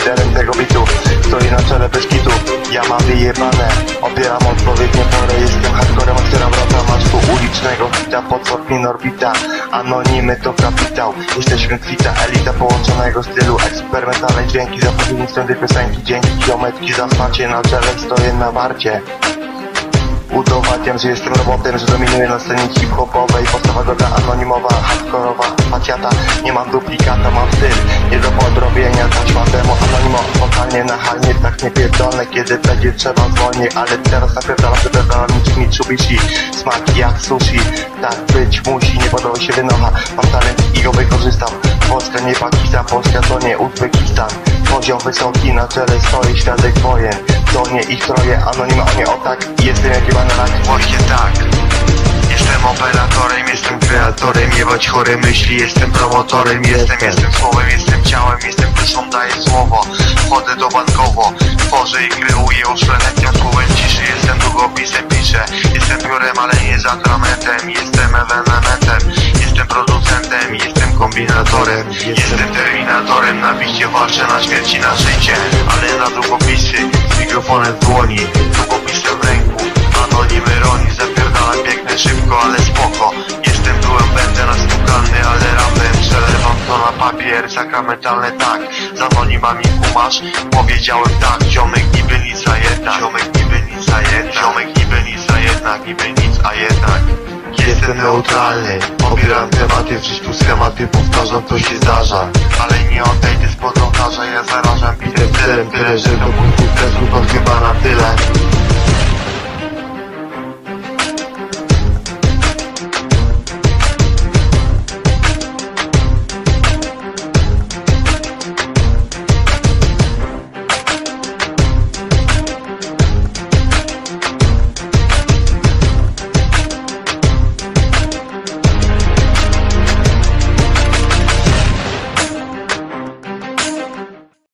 liderem tego bitu. Stoi na czele bez kitu, ja mam wyjebane. Opieram odpowiednie porę, jestem hardcorem, otwieram wrota maczku ulicznego hita, potwór minorbita. Anonimy to kapitał, jesteśmy kwita, elita połączonego stylu. Eksperymentalne dźwięki, za pośrednictwem tej piosenki. Dzięki geometki za wsparcie, na czele stoję na warcie. Udowadniam, że jestem robotem, że dominuję na scenie hip-hopowej. Postawa droga anonimowa, hardkorowa, faciata. Nie mam duplikata, mam styl nie do podrobienia. Taśma demo, anonimo, wokalnie, nachalnie. Tak nie pierdolę, kiedy będzie trzeba dzwonię. Ale teraz napierdalam niczym Mitsubishi. Smak jak sushi, tak być musi. Nie podoba się wynocha, mam talent i go wykorzystam. Polska nie Pakistan, Polska to nie Uzbekistan. Poziom wysoki, na czele stoi świadek wojen. To nie ich troje, anonima, o nie o tak. Jestem jak jebany rak, właśnie tak. Jestem operatorem, jestem kreatorem. Jebać chore myśli, jestem promotorem. Jestem słowem, jestem ciałem, jestem duszą, daję słowo. Wchodzę do bankowo, tworzę i kreuję, uszlachetniam słowem ciszy. Jestem długopisem, piszę. Jestem piórem, ale nie z atramentem. Jestem ewenementem, jestem producentem. Jestem kombinatorem, jestem terminatorem. Na bicie walczę na śmierć i na życie, ale na długopisy z mikrofonem w dłoni, długopisem w ręku. Anonimy roni, zapierdalam, biegnę szybko, ale spoko. Jestem byłem, będę nastukany, ale rapem przelewam to na papier. Sakramentalne tak, z anonimami kumasz. Powiedziałem tak, ziomek niby nic, a jednak. Ziomek niby nic, a jednak. Ziomek niby nic, a jednak. Niby nic, a jednak. Jestem neutralny, pobieram tematy, w życiu schematy, powtarzam, to się zdarza. Ale nie odejdę spod ołtarza, ja zarażam bitem celem. Tyle, że do punktu testu to chyba na tyle.